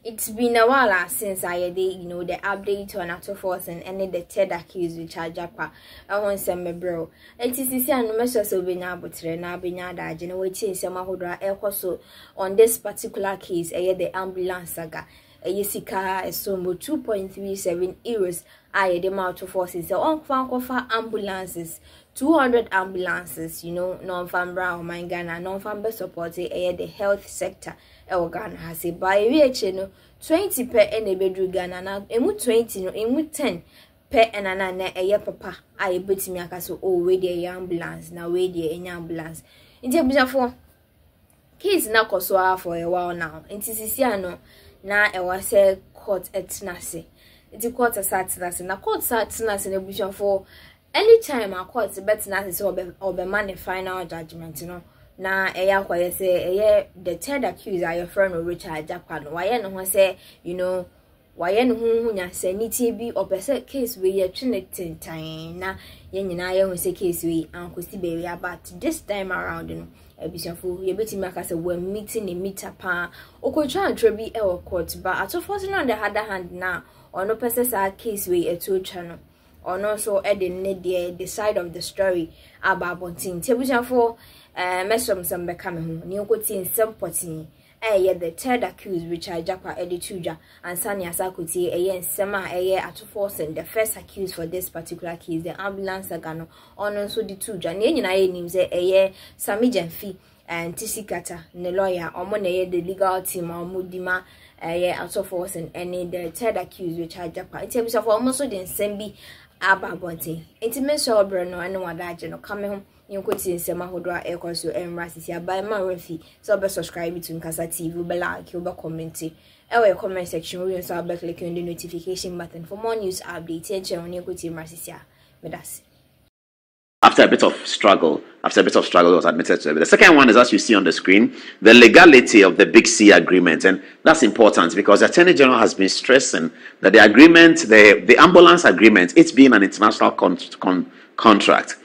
It's been a while since I did, the update on Ato Forson and the third accused with Jakpa. I want some bro. It is this and measures of being able to now be nada, generating some hodra also on this particular case, the ambulance saga. A Yesika is so 2.37 euros. I the Ato Forson so on for ambulances. 200 ambulances, non-farm brown, my Ghana, non-farm best supported the health sector. Ghana has a by VH 20 per any bedroom Ghana now, emu 20 no emu 10 per and a papa. I bet me a so oh wait the ambulance now wait the ambulance. In the for case now kosoa for a while now. In Tisiano now I was a court at Nasi. It's a court at Nasi. Now court at Nasi in a bush for anytime our courts better Nasi or be money final judgment, na eya kwa say the third accused are your friend Richard Jakpa no why no say why no hu nya say niti bi opese case we ye twene na ye nyina ye hu say case we ankosi be we but this time around ebisafo ye betimi aka say we meeting a meter pa okotwa antro bi e wo court ba Ato Forson on the other hand na ono pese sa case we eto twa no ono so e the side of the story about bontin ebisafo mesom some become home, new quoting in some potting. The third accused, Richard Jakpa Edituja, and Sanya Sakuti, Sema, Ato Forson, the first accused for this particular case, the ambulance agano, on also the two Janine names, Sami Jenfi, and Tisikata, the lawyer, or Monaye, the legal team, or Mudima, Ato Forson, and the third accused, Richard Jakpa. It tells of almost the Sembi Abba Bonti. Intimate Sobrano, and no one that coming home. You could see some hodra echoes and rasisia by Marafi. So be subscribe to Nkasa TV, be like, you be commenting. Our comment section will also be clicking the notification button for more news updates and share on your good team rasisia with us. After a bit of struggle, it was admitted to it. The second one is, as you see on the screen, the legality of the Big C agreement. And that's important because the Attorney General has been stressing that the agreement, the ambulance agreement, it's been an international contract.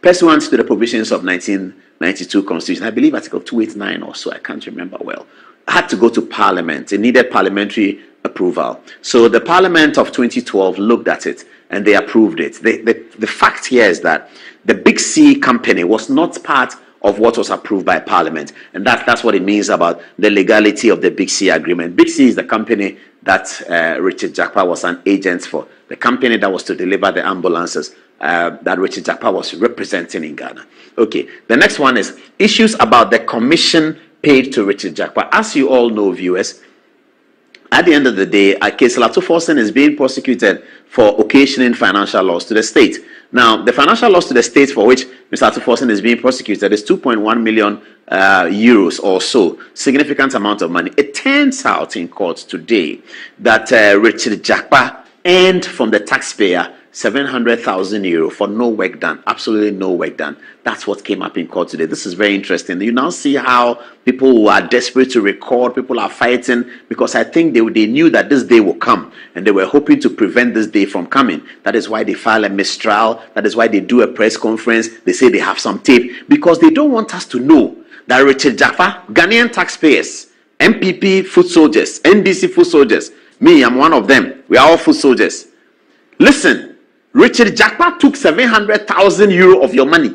Pursuant to the provisions of 1992 Constitution, I believe Article 289 or so, I can't remember well, had to go to Parliament. It needed parliamentary approval. So the Parliament of 2012 looked at it and they approved it. The fact here is that the Big C company was not part of what was approved by Parliament. And that's what it means about the legality of the Big C agreement. Big C is the company that Richard Jakpa was an agent for, the company that was to deliver the ambulances that Richard Jakpa was representing in Ghana. Okay, the next one is issues about the commission paid to Richard Jakpa. As you all know, viewers, at the end of the day, Ato Forson is being prosecuted for occasioning financial loss to the state. Now, the financial loss to the state for which Mr. Ato Forson is being prosecuted is 2.1 million euros or so, significant amount of money. It turns out in court today that Richard Jakpa earned from the taxpayer 700,000 euro for no work done, absolutely no work done. That's what came up in court today. This is very interesting. You now see how people who are desperate to record, people are fighting because I think they knew that this day will come and they were hoping to prevent this day from coming. That is why they file a mistrial. That is why they do a press conference. They say they have some tape because they don't want us to know that Richard Jakpa, Ghanaian taxpayers, MPP foot soldiers, NDC foot soldiers, me, I'm one of them. We are all foot soldiers. Listen. Richard Jakpa took 700,000 euro of your money.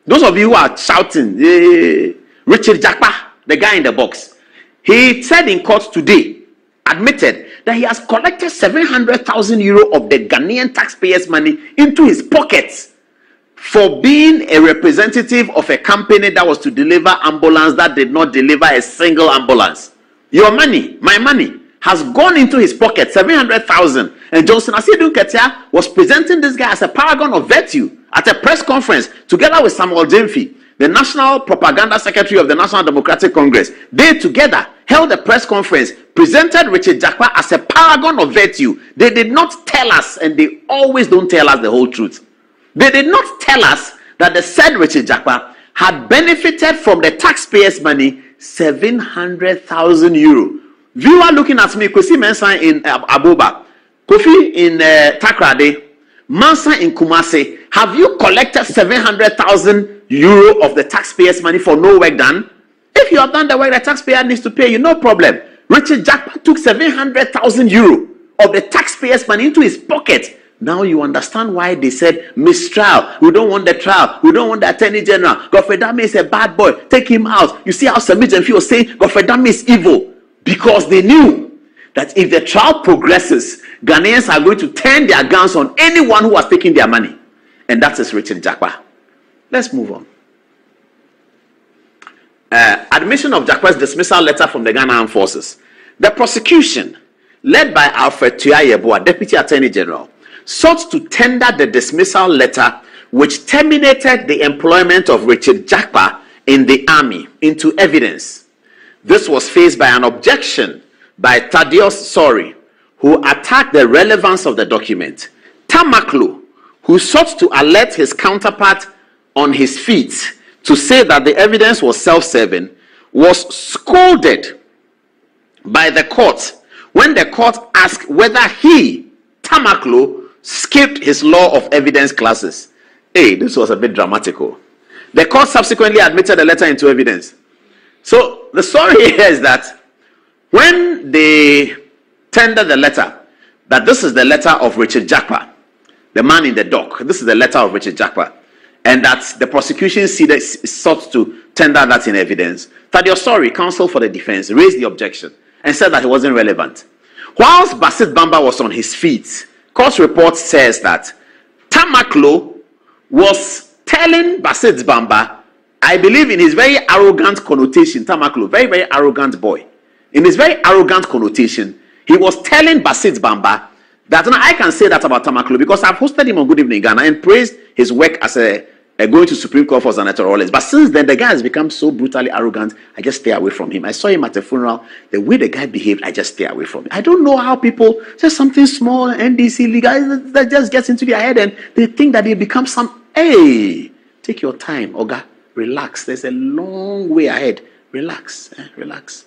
Those of you who are shouting, hey, Richard Jakpa, the guy in the box, he said in court today, admitted that he has collected 700,000 euro of the Ghanaian taxpayers' money into his pockets for being a representative of a company that was to deliver ambulance that did not deliver a single ambulance. Your money, my money, has gone into his pocket, 700,000. And Johnson Asiedu Ketia was presenting this guy as a paragon of virtue at a press conference together with Samuel Jemfi, the National Propaganda Secretary of the National Democratic Congress. They together held a press conference, presented Richard Jakpa as a paragon of virtue. They did not tell us, and they always don't tell us the whole truth. They did not tell us that the said Richard Jakpa had benefited from the taxpayers' money, 700,000 euro. Viewer looking at me, Kosi Mensah in Aboba, Kofi in Takrade, Mansa in Kumasi. Have you collected 700,000 euro of the taxpayers' money for no work done? If you have done the work the taxpayer needs to pay you, no problem. Richard Jakpa took 700,000 euro of the taxpayers' money into his pocket. Now you understand why they said mistrial. We don't want the trial. We don't want the attorney general. Godfrey Dame is a bad boy. Take him out. You see how Samij and Fee was saying Godfrey Dame is evil, because they knew that if the trial progresses, Ghanaians are going to turn their guns on anyone who has taken their money. And that is Richard Jakpa. Let's move on. Admission of Jakpa's dismissal letter from the Ghana Armed Forces. The prosecution, led by Alfred Tuyayeboa, Deputy Attorney General, sought to tender the dismissal letter which terminated the employment of Richard Jakpa in the army into evidence. This was faced by an objection by Thaddeus Sori, who attacked the relevance of the document. Tamaklo, who sought to alert his counterpart on his feet to say that the evidence was self-serving, was scolded by the court when the court asked whether he, Tamaklo, skipped his law of evidence classes. Hey, this was a bit dramatical. The court subsequently admitted the letter into evidence. So the story here is that when they tendered the letter, that this is the letter of Richard Jakpa, the man in the dock, this is the letter of Richard Jakpa, and that the prosecution sought to tender that in evidence, Thaddeus Sori, counsel for the defense, raised the objection and said that it wasn't relevant. Whilst Basit Bamba was on his feet, court report says that Tamaklo was telling Basit Bamba, I believe in his very arrogant connotation, Tamaklo, very, very arrogant boy. In his very arrogant connotation, he was telling Basit Bamba that, now I can say that about Tamaklo because I've hosted him on Good Evening Ghana and praised his work as a going to Supreme Court for Senator Rollins. But since then, the guy has become so brutally arrogant, I just stay away from him. I saw him at a funeral. The way the guy behaved, I just stay away from him. I don't know how people, just something small, NDC legal, that just gets into their head and they think that they become some, hey, take your time, Oga, relax. There's a long way ahead. Relax, relax.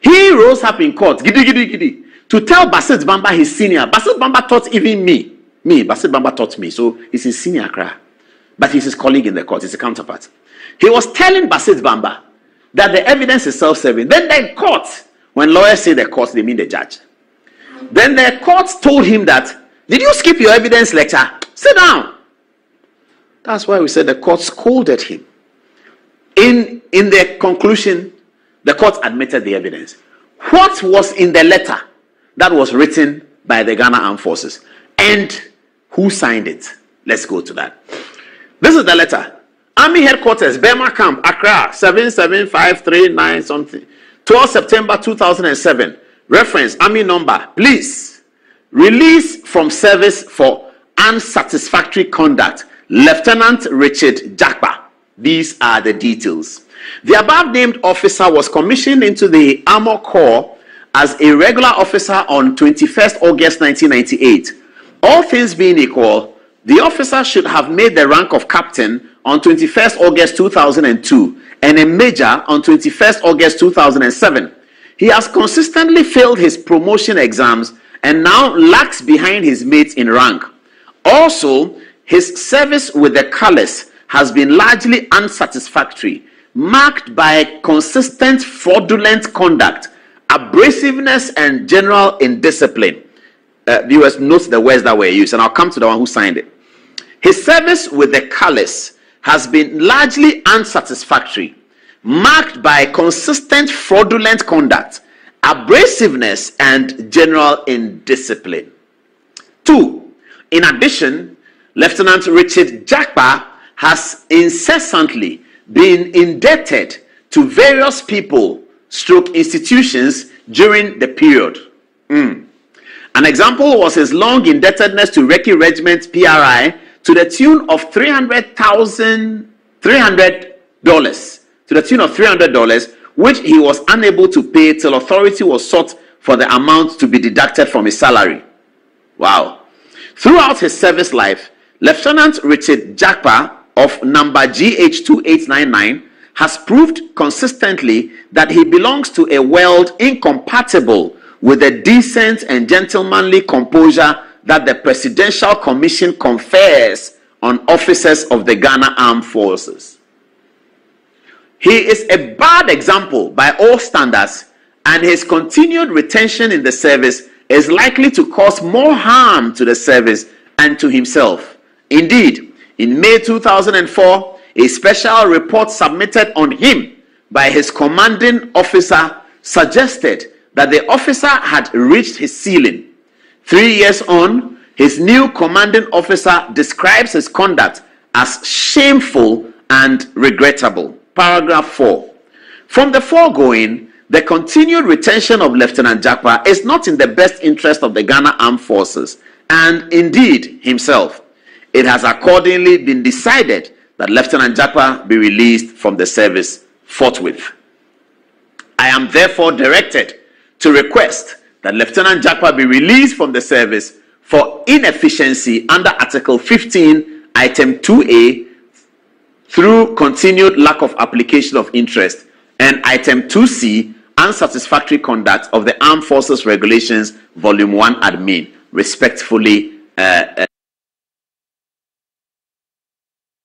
He rose up in court, giddy, to tell Basit Bamba, his senior. Basit Bamba taught even me, Basit Bamba taught me, so he's his senior cry. But he's his colleague in the court, he's a counterpart. He was telling Basit Bamba that the evidence is self-serving. Then the court, when lawyers say the court, they mean the judge. Then the court told him that, did you skip your evidence lecture? Sit down. That's why we said the court scolded him. In the conclusion, the court admitted the evidence. What was in the letter that was written by the Ghana Armed Forces? And who signed it? Let's go to that. This is the letter. Army Headquarters, Burma Camp, Accra, 77539 something. 12 September 2007. Reference, Army number. Please, release from service for unsatisfactory conduct, Lieutenant Richard Jakpa. These are the details. The above named officer was commissioned into the Armor Corps as a regular officer on 21st August 1998. All things being equal, the officer should have made the rank of captain on 21st August 2002 and a major on 21st August 2007. He has consistently failed his promotion exams and now lags behind his mates in rank. Also, his service with the colors has been largely unsatisfactory, marked by consistent fraudulent conduct, abrasiveness, and general indiscipline. Viewers, note the words that were used, and I'll come to the one who signed it. His service with the colors has been largely unsatisfactory, marked by consistent fraudulent conduct, abrasiveness, and general indiscipline. 2. In addition, Lieutenant Richard Jakpa has incessantly been indebted to various people / institutions during the period. An example was his long indebtedness to Recce Regiment PRI to the tune of $300, which he was unable to pay till authority was sought for the amount to be deducted from his salary. Wow. Throughout his service life, Lieutenant Richard Jakpa of number GH2899 has proved consistently that he belongs to a world incompatible with the decent and gentlemanly composure that the Presidential Commission confers on officers of the Ghana Armed Forces. He is a bad example by all standards and his continued retention in the service is likely to cause more harm to the service and to himself. Indeed, in May 2004, a special report submitted on him by his commanding officer suggested that the officer had reached his ceiling. 3 years on, his new commanding officer describes his conduct as shameful and regrettable. Paragraph 4. From the foregoing, the continued retention of Lieutenant Jakpa is not in the best interest of the Ghana Armed Forces and indeed himself. It has accordingly been decided that Lieutenant Jakpa be released from the service forthwith. I am therefore directed to request that Lieutenant Jakpa be released from the service for inefficiency under Article 15, Item 2A, through continued lack of application of interest, and Item 2C, unsatisfactory conduct of the Armed Forces Regulations, Volume 1, Admin. Respectfully,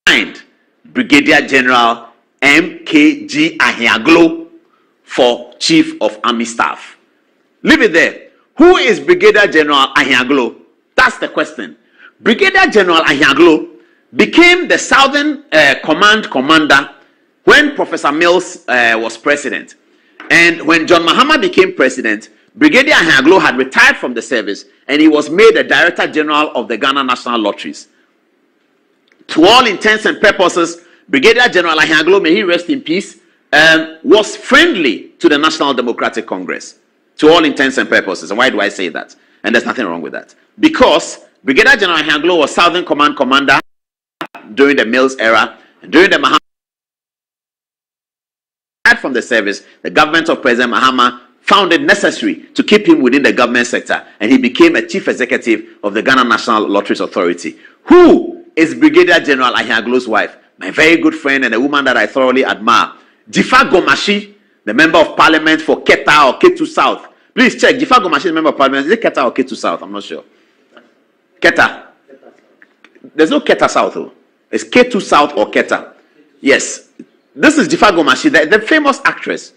signed, Brigadier General M.K.G. Ahiaglo for Chief of Army Staff. Leave it there. Who is Brigadier General Ahiaglo? That's the question. Brigadier General Ahiaglo became the Southern Command Commander when Professor Mills was president. And when John Mahama became president, Brigadier Ahiaglo had retired from the service and he was made the Director General of the Ghana National Lotteries. To all intents and purposes, Brigadier General Ahiaglo, may he rest in peace, was friendly to the National Democratic Congress. To all intents and purposes. And why do I say that? And there's nothing wrong with that. Because Brigadier General Ahiaglo was Southern Command Commander during the Mills era. And during the Mahama from the service, the government of President Mahama found it necessary to keep him within the government sector, and he became a chief executive of the Ghana National Lotteries Authority. Who is Brigadier General Ahiaglo's wife? My very good friend and a woman that I thoroughly admire, Jifa Gomashi, the member of parliament for Keta or Ketu South. Please check. Jifa Gomashi, the member of parliament. Is it Keta or Ketu South? I'm not sure. Keta. There's no Keta South, though. It's Ketu South or Keta. Yes. This is Jifa Gomashi, the famous actress.